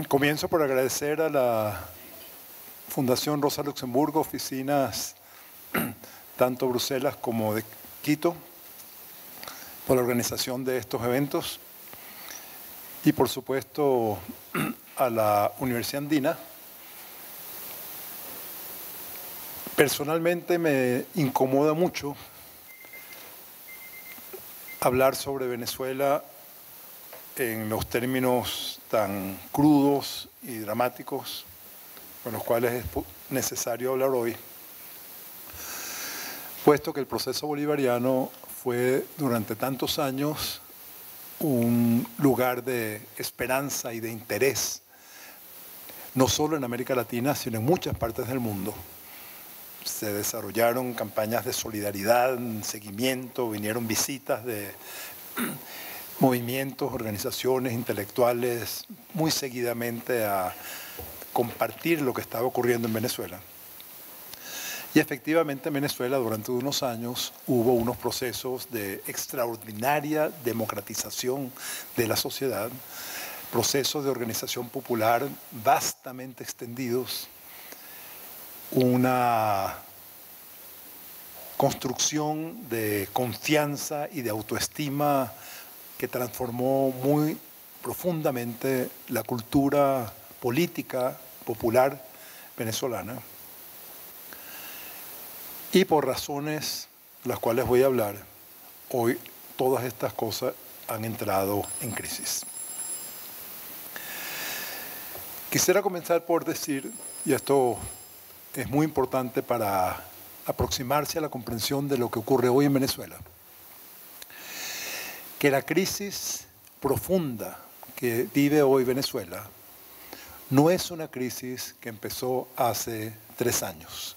Comienzo por agradecer a la Fundación Rosa Luxemburgo, oficinas tanto Bruselas como de Quito, por la organización de estos eventos y por supuesto a la Universidad Andina. Personalmente me incomoda mucho hablar sobre Venezuela en los términos tan crudos y dramáticos con los cuales es necesario hablar hoy, puesto que el proceso bolivariano fue durante tantos años un lugar de esperanza y de interés, no solo en América Latina, sino en muchas partes del mundo. Se desarrollaron campañas de solidaridad, seguimiento, vinieron visitas de movimientos, organizaciones, intelectuales, muy seguidamente a compartir lo que estaba ocurriendo en Venezuela. Y efectivamente en Venezuela durante unos años hubo unos procesos de extraordinaria democratización de la sociedad, procesos de organización popular vastamente extendidos, una construcción de confianza y de autoestima que transformó muy profundamente la cultura política popular venezolana. Y por razones las cuales voy a hablar, hoy todas estas cosas han entrado en crisis. Quisiera comenzar por decir, y esto es muy importante para aproximarse a la comprensión de lo que ocurre hoy en Venezuela, que la crisis profunda que vive hoy Venezuela no es una crisis que empezó hace 3 años.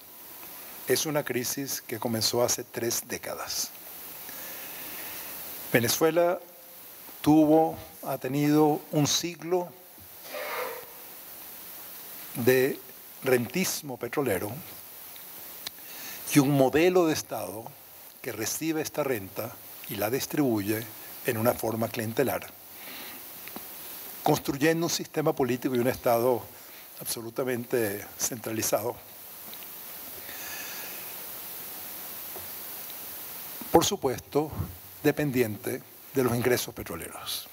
Es una crisis que comenzó hace 3 décadas. Venezuela ha tenido un siglo de rentismo petrolero y un modelo de Estado que recibe esta renta y la distribuye en una forma clientelar, construyendo un sistema político y un Estado absolutamente centralizado. Por supuesto, dependiente de los ingresos petroleros.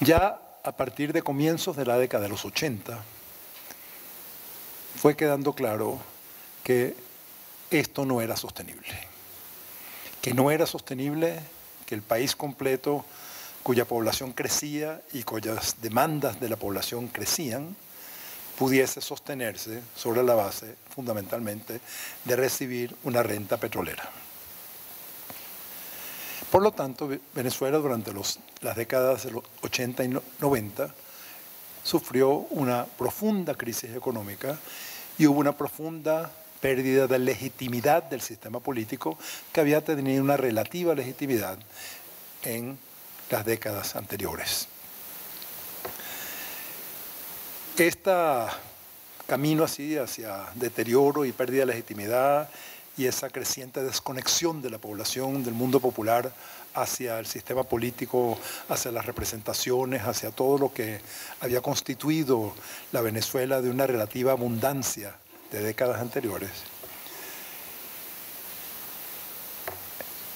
Ya a partir de comienzos de la década de los 80, fue quedando claro que esto no era sostenible. Que no era sostenible que el país completo, cuya población crecía y cuyas demandas de la población crecían, pudiese sostenerse sobre la base, fundamentalmente, de recibir una renta petrolera. Por lo tanto, Venezuela durante las décadas de los 80 y 90 sufrió una profunda crisis económica y hubo una profunda pérdida de legitimidad del sistema político que había tenido una relativa legitimidad en las décadas anteriores. Este camino así hacia deterioro y pérdida de legitimidad y esa creciente desconexión de la población, del mundo popular, hacia el sistema político, hacia las representaciones, hacia todo lo que había constituido la Venezuela de una relativa abundancia de décadas anteriores.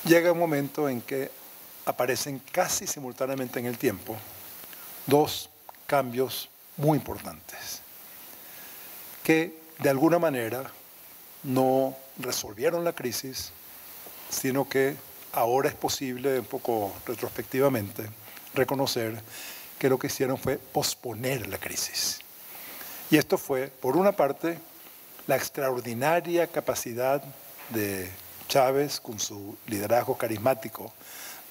Llega un momento en que aparecen casi simultáneamente en el tiempo 2 cambios muy importantes que de alguna manera no resolvieron la crisis, sino que ahora es posible, un poco retrospectivamente, reconocer que lo que hicieron fue posponer la crisis. Y esto fue, por una parte, la extraordinaria capacidad de Chávez, con su liderazgo carismático,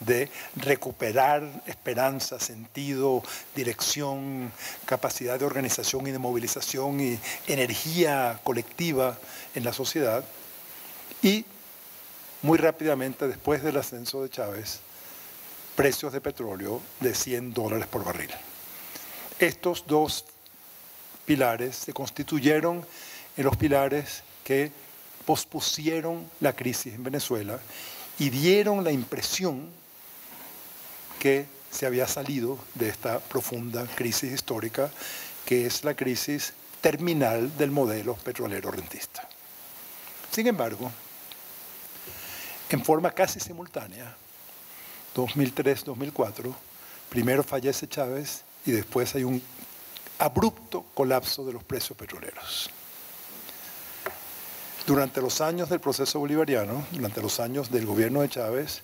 de recuperar esperanza, sentido, dirección, capacidad de organización y de movilización y energía colectiva en la sociedad. Y muy rápidamente, después del ascenso de Chávez, precios de petróleo de $100 por barril. Estos 2 pilares se constituyeron en los pilares que pospusieron la crisis en Venezuela y dieron la impresión que se había salido de esta profunda crisis histórica, que es la crisis terminal del modelo petrolero rentista. Sin embargo, en forma casi simultánea, 2003-2004, primero fallece Chávez y después hay un abrupto colapso de los precios petroleros. Durante los años del proceso bolivariano, durante los años del gobierno de Chávez,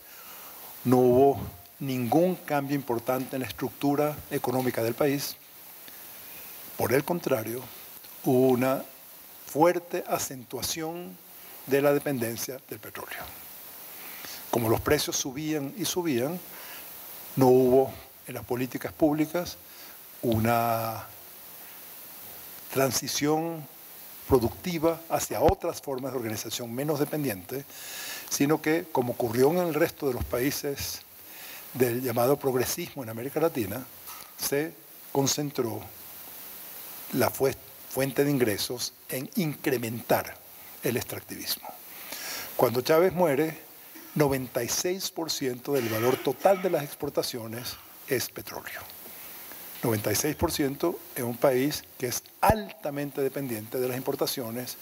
no hubo ningún cambio importante en la estructura económica del país. Por el contrario, hubo una fuerte acentuación de la dependencia del petróleo. Como los precios subían y subían, no hubo en las políticas públicas una transición productiva hacia otras formas de organización menos dependiente, sino que, como ocurrió en el resto de los países del llamado progresismo en América Latina, se concentró la fuente de ingresos en incrementar el extractivismo. Cuando Chávez muere, 96% del valor total de las exportaciones es petróleo. 96% en un país que es altamente dependiente de las importaciones,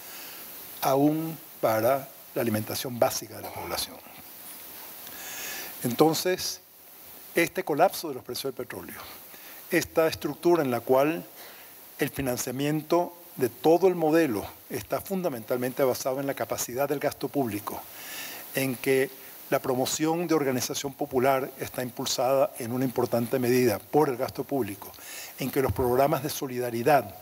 aún para la alimentación básica de la población. Entonces, este colapso de los precios del petróleo, esta estructura en la cual el financiamiento de todo el modelo está fundamentalmente basado en la capacidad del gasto público, en que la promoción de organización popular está impulsada en una importante medida por el gasto público, en que los programas de solidaridad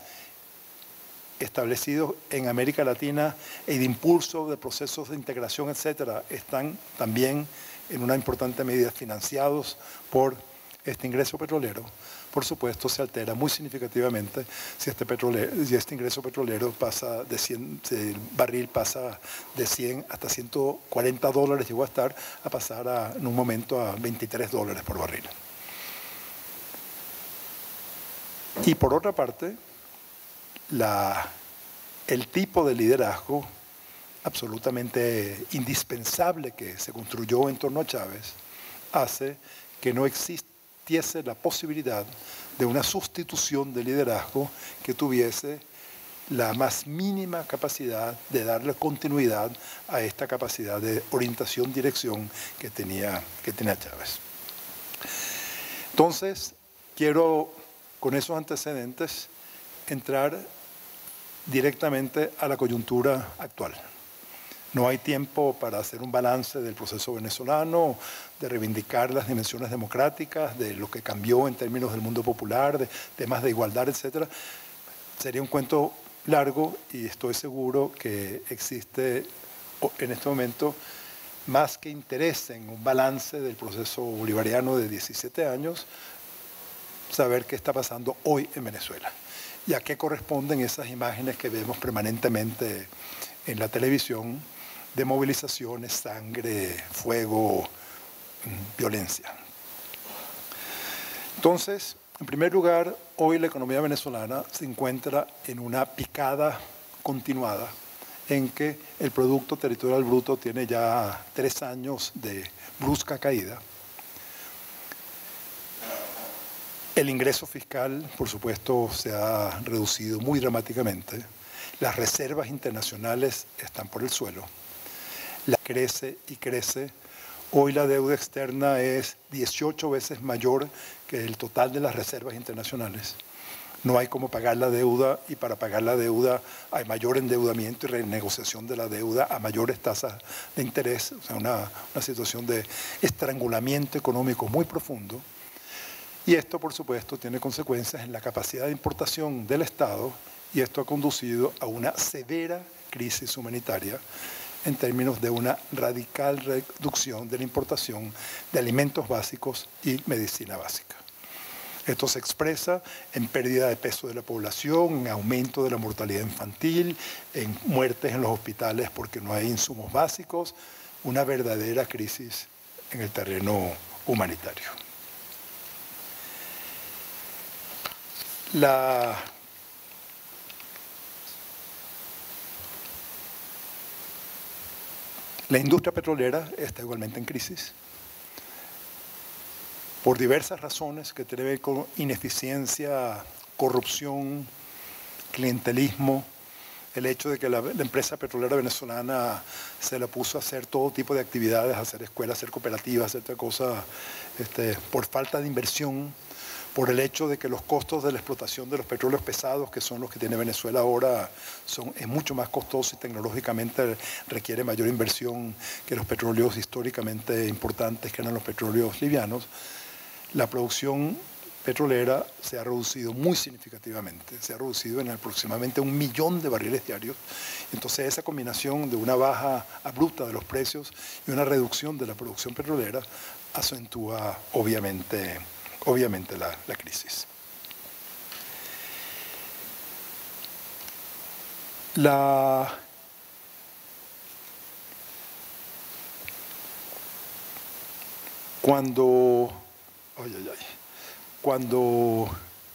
establecidos en América Latina y de impulso de procesos de integración, etcétera, están también en una importante medida financiados por este ingreso petrolero. Por supuesto, se altera muy significativamente si este ingreso petrolero pasa de 100, el barril pasa de 100 hasta $140, llegó a estar, a pasar en un momento a $23 por barril. Y por otra parte, el tipo de liderazgo absolutamente indispensable que se construyó en torno a Chávez hace que no existiese la posibilidad de una sustitución de liderazgo que tuviese la más mínima capacidad de darle continuidad a esta capacidad de orientación, dirección que tenía Chávez. Entonces, quiero, con esos antecedentes, entrar directamente a la coyuntura actual. No hay tiempo para hacer un balance del proceso venezolano, de reivindicar las dimensiones democráticas, de lo que cambió en términos del mundo popular, de temas de igualdad, etc. Sería un cuento largo y estoy seguro que existe en este momento más que interés en un balance del proceso bolivariano de 17 años, saber qué está pasando hoy en Venezuela y a qué corresponden esas imágenes que vemos permanentemente en la televisión de movilizaciones, sangre, fuego, violencia. Entonces, en primer lugar, hoy la economía venezolana se encuentra en una picada continuada en que el Producto Territorial Bruto tiene ya 3 años de brusca caída. El ingreso fiscal, por supuesto, se ha reducido muy dramáticamente. Las reservas internacionales están por el suelo. Crece y crece. Hoy la deuda externa es 18 veces mayor que el total de las reservas internacionales. No hay cómo pagar la deuda y para pagar la deuda hay mayor endeudamiento y renegociación de la deuda a mayores tasas de interés. O sea, una situación de estrangulamiento económico muy profundo. Y esto, por supuesto, tiene consecuencias en la capacidad de importación del Estado y esto ha conducido a una severa crisis humanitaria en términos de una radical reducción de la importación de alimentos básicos y medicina básica. Esto se expresa en pérdida de peso de la población, en aumento de la mortalidad infantil, en muertes en los hospitales porque no hay insumos básicos, una verdadera crisis en el terreno humanitario. La industria petrolera está igualmente en crisis. por diversas razones que tienen que ver con ineficiencia, corrupción, clientelismo, el hecho de que la empresa petrolera venezolana se la puso a hacer todo tipo de actividades, a hacer escuelas, a hacer cooperativas, a hacer otra cosa, por falta de inversión, por el hecho de que los costos de la explotación de los petróleos pesados, que son los que tiene Venezuela ahora, es mucho más costoso y tecnológicamente requiere mayor inversión que los petróleos históricamente importantes, que eran los petróleos livianos. La producción petrolera se ha reducido muy significativamente, se ha reducido en aproximadamente 1 millón de barriles diarios. Entonces esa combinación de una baja abrupta de los precios y una reducción de la producción petrolera acentúa obviamente la crisis. Cuando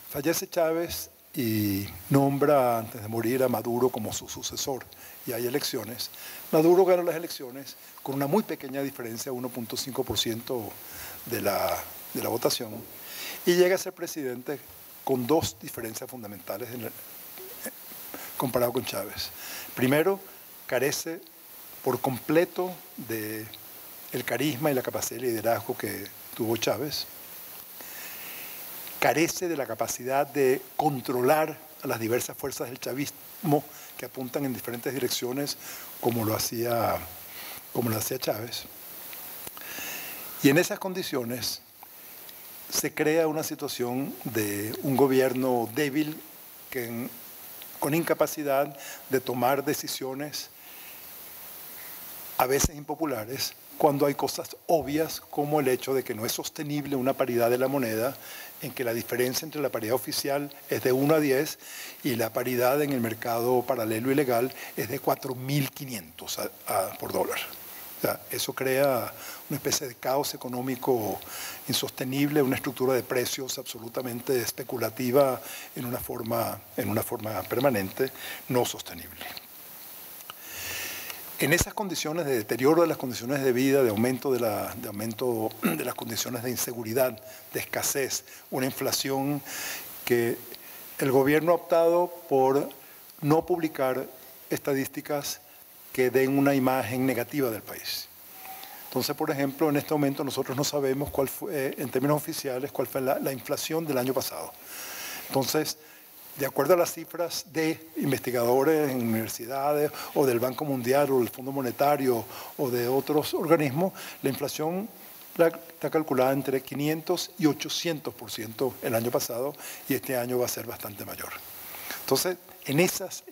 fallece Chávez y nombra antes de morir a Maduro como su sucesor y hay elecciones, Maduro gana las elecciones con una muy pequeña diferencia, 1.5% de la votación, y llega a ser presidente con 2 diferencias fundamentales comparado con Chávez. Primero, carece por completo del carisma y la capacidad de liderazgo que tuvo Chávez. Carece de la capacidad de controlar a las diversas fuerzas del chavismo que apuntan en diferentes direcciones como lo hacía Chávez. Y en esas condiciones se crea una situación de un gobierno débil con incapacidad de tomar decisiones a veces impopulares cuando hay cosas obvias como el hecho de que no es sostenible una paridad de la moneda, en que la diferencia entre la paridad oficial es de 1 a 10 y la paridad en el mercado paralelo y legal es de 4.500 por dólar. O sea, eso crea una especie de caos económico insostenible, una estructura de precios absolutamente especulativa en una forma permanente, no sostenible. En esas condiciones de deterioro de las condiciones de vida, de aumento de las condiciones de inseguridad, de escasez, una inflación que el gobierno ha optado por no publicar estadísticas que den una imagen negativa del país. Entonces, por ejemplo, en este momento nosotros no sabemos cuál fue, en términos oficiales, cuál fue la inflación del año pasado. Entonces, de acuerdo a las cifras de investigadores en universidades o del Banco Mundial o del Fondo Monetario o de otros organismos, la inflación está calculada entre 500 y 800% el año pasado y este año va a ser bastante mayor. Entonces, en esas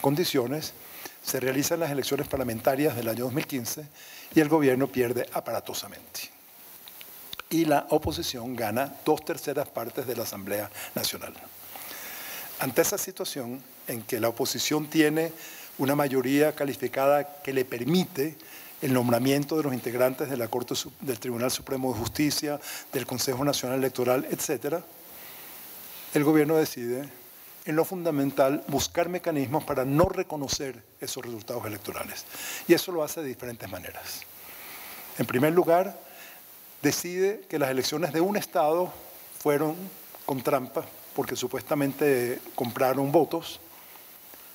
condiciones se realizan las elecciones parlamentarias del año 2015 y el gobierno pierde aparatosamente. Y la oposición gana 2/3 partes de la Asamblea Nacional. Ante esa situación en que la oposición tiene una mayoría calificada que le permite el nombramiento de los integrantes de la Corte del Tribunal Supremo de Justicia, del Consejo Nacional Electoral, etc., el gobierno decide, en lo fundamental, buscar mecanismos para no reconocer esos resultados electorales. Y eso lo hace de diferentes maneras. En primer lugar, decide que las elecciones de un estado fueron con trampa porque supuestamente compraron votos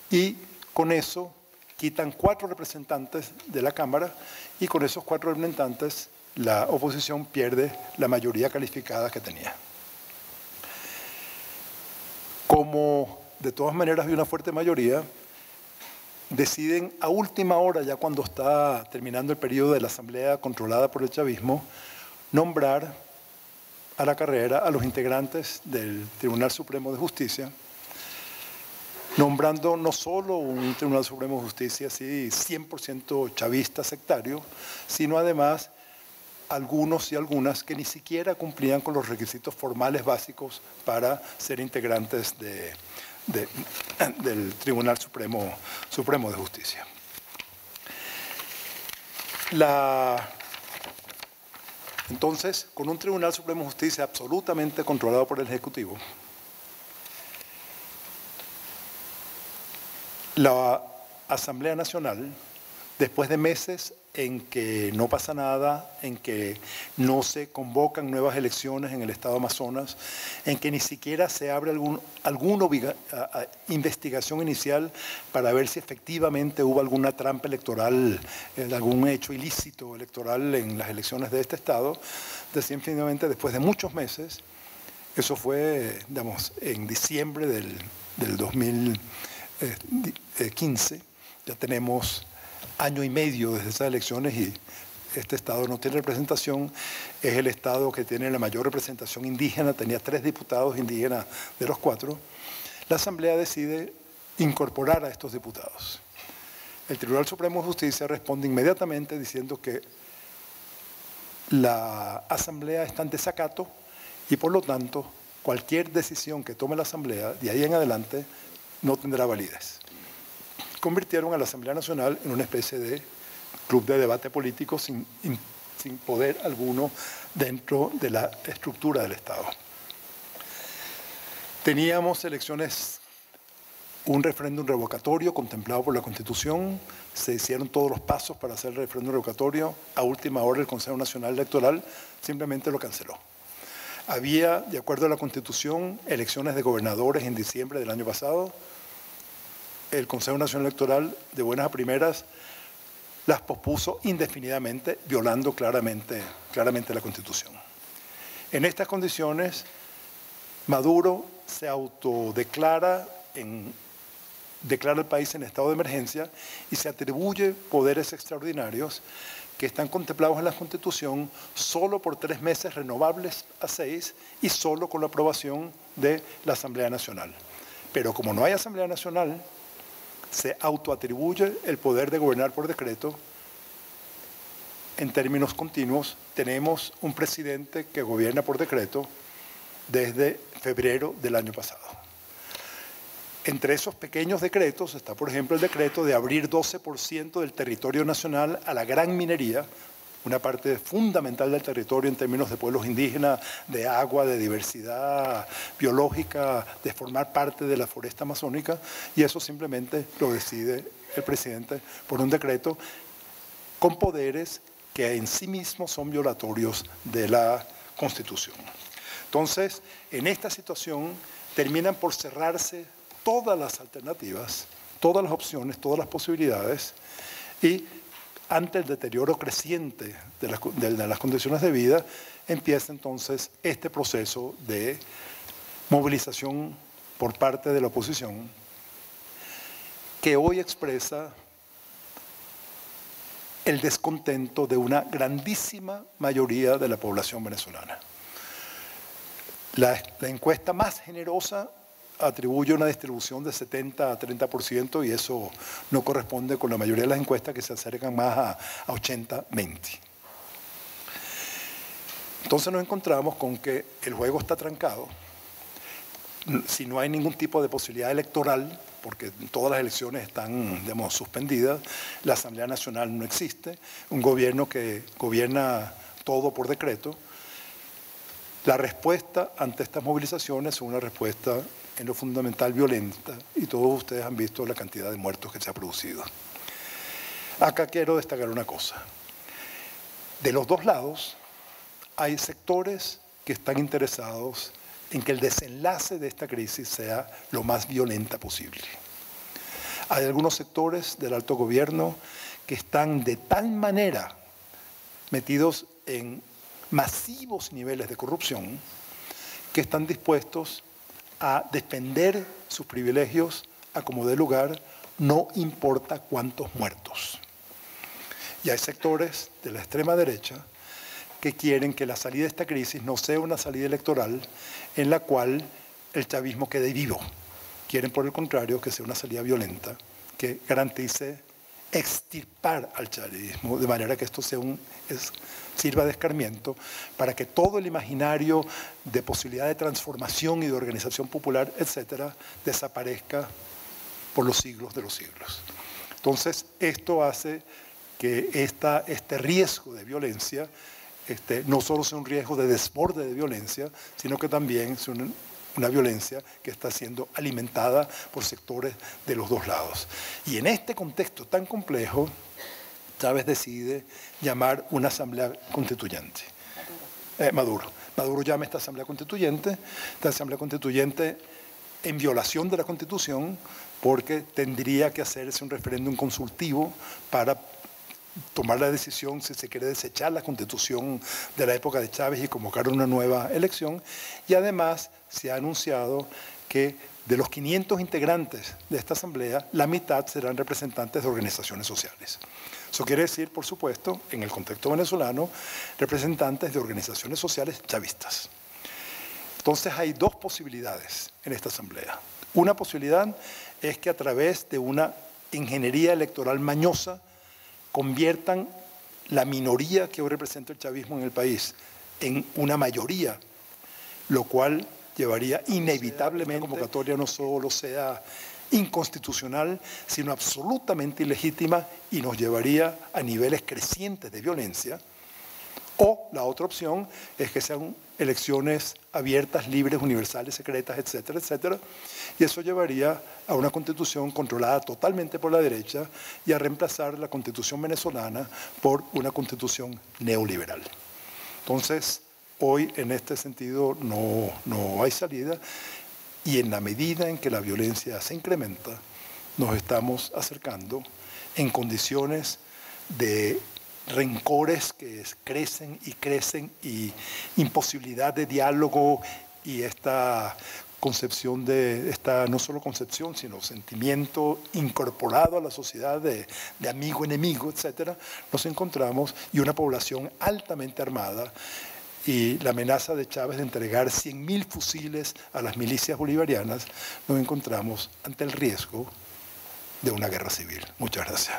y con eso quitan 4 representantes de la Cámara y con esos 4 representantes la oposición pierde la mayoría calificada que tenía. Como de todas maneras hay una fuerte mayoría, deciden a última hora, ya cuando está terminando el periodo de la Asamblea controlada por el chavismo, nombrar a la carrera a los integrantes del Tribunal Supremo de Justicia, nombrando no solo un Tribunal Supremo de Justicia así 100% chavista sectario, sino además algunos y algunas que ni siquiera cumplían con los requisitos formales básicos para ser integrantes del Tribunal Supremo de Justicia. Entonces, con un Tribunal Supremo de Justicia absolutamente controlado por el Ejecutivo, la Asamblea Nacional Después de meses en que no pasa nada, en que no se convocan nuevas elecciones en el estado Amazonas, en que ni siquiera se abre alguna investigación inicial para ver si efectivamente hubo alguna trampa electoral, algún hecho ilícito electoral en las elecciones de este estado, definitivamente después de muchos meses, eso fue, digamos, en diciembre del 2015, ya tenemos año y medio desde esas elecciones y este estado no tiene representación, es el estado que tiene la mayor representación indígena, tenía 3 diputados indígenas de los 4, la Asamblea decide incorporar a estos diputados. El Tribunal Supremo de Justicia responde inmediatamente diciendo que la Asamblea está en desacato y por lo tanto cualquier decisión que tome la Asamblea de ahí en adelante no tendrá validez. Convirtieron a la Asamblea Nacional en una especie de club de debate político sin poder alguno dentro de la estructura del Estado. Teníamos elecciones, un referéndum revocatorio contemplado por la Constitución, se hicieron todos los pasos para hacer el referéndum revocatorio, a última hora el Consejo Nacional Electoral simplemente lo canceló. Había, de acuerdo a la Constitución, elecciones de gobernadores en diciembre del año pasado. El Consejo Nacional Electoral, de buenas a primeras, las pospuso indefinidamente, violando claramente la Constitución. En estas condiciones, Maduro se autodeclara, declara el país en estado de emergencia y se atribuye poderes extraordinarios que están contemplados en la Constitución solo por 3 meses renovables a 6 y solo con la aprobación de la Asamblea Nacional. Pero como no hay Asamblea Nacional, se autoatribuye el poder de gobernar por decreto en términos continuos. Tenemos un presidente que gobierna por decreto desde febrero del año pasado. Entre esos pequeños decretos está, por ejemplo, el decreto de abrir 12% del territorio nacional a la gran minería, una parte fundamental del territorio en términos de pueblos indígenas, de agua, de diversidad biológica, de formar parte de la foresta amazónica, y eso simplemente lo decide el presidente por un decreto con poderes que en sí mismos son violatorios de la Constitución. Entonces, en esta situación terminan por cerrarse todas las alternativas, todas las opciones, todas las posibilidades, y ante el deterioro creciente de las condiciones de vida, empieza entonces este proceso de movilización por parte de la oposición, que hoy expresa el descontento de una grandísima mayoría de la población venezolana. La encuesta más generosa atribuye una distribución de 70 a 30% y eso no corresponde con la mayoría de las encuestas que se acercan más a 80-20. Entonces nos encontramos con que el juego está trancado. Si no hay ningún tipo de posibilidad electoral, porque todas las elecciones están, digamos, suspendidas, la Asamblea Nacional no existe, un gobierno que gobierna todo por decreto. La respuesta ante estas movilizaciones es una respuesta en lo fundamental violenta y todos ustedes han visto la cantidad de muertos que se ha producido. Acá quiero destacar una cosa. De los dos lados hay sectores que están interesados en que el desenlace de esta crisis sea lo más violenta posible. Hay algunos sectores del alto gobierno que están de tal manera metidos en masivos niveles de corrupción que están dispuestos a defender sus privilegios a como dé lugar, no importa cuántos muertos. Y hay sectores de la extrema derecha que quieren que la salida de esta crisis no sea una salida electoral en la cual el chavismo quede vivo. Quieren, por el contrario, que sea una salida violenta que garantice extirpar al chavismo, de manera que esto sea sirva de escarmiento para que todo el imaginario de posibilidad de transformación y de organización popular, etcétera, desaparezca por los siglos de los siglos. Entonces, esto hace que este riesgo de violencia no solo sea un riesgo de desborde de violencia, sino que también es una violencia que está siendo alimentada por sectores de los dos lados. Y en este contexto tan complejo, Chávez decide llamar una asamblea constituyente. Maduro llama a esta asamblea constituyente en violación de la Constitución, porque tendría que hacerse un referéndum consultivo para tomar la decisión si se quiere desechar la Constitución de la época de Chávez y convocar una nueva elección. Y además se ha anunciado que de los 500 integrantes de esta asamblea, la mitad serán representantes de organizaciones sociales. Eso quiere decir, por supuesto, en el contexto venezolano, representantes de organizaciones sociales chavistas. Entonces hay dos posibilidades en esta asamblea. Una posibilidad es que a través de una ingeniería electoral mañosa conviertan la minoría que hoy representa el chavismo en el país en una mayoría, lo cual llevaría inevitablemente a una convocatoria no solo sea inconstitucional, sino absolutamente ilegítima y nos llevaría a niveles crecientes de violencia. O la otra opción es que sean elecciones abiertas, libres, universales, secretas, etcétera, etcétera. Y eso llevaría a una constitución controlada totalmente por la derecha y a reemplazar la constitución venezolana por una constitución neoliberal. Entonces, hoy en este sentido no hay salida, y en la medida en que la violencia se incrementa, nos estamos acercando en condiciones de rencores que crecen y imposibilidad de diálogo y esta concepción no solo concepción, sino sentimiento incorporado a la sociedad de amigo-enemigo, etcétera, nos encontramos, y una población altamente armada, y la amenaza de Chávez de entregar 100.000 fusiles a las milicias bolivarianas, nos encontramos ante el riesgo de una guerra civil. Muchas gracias.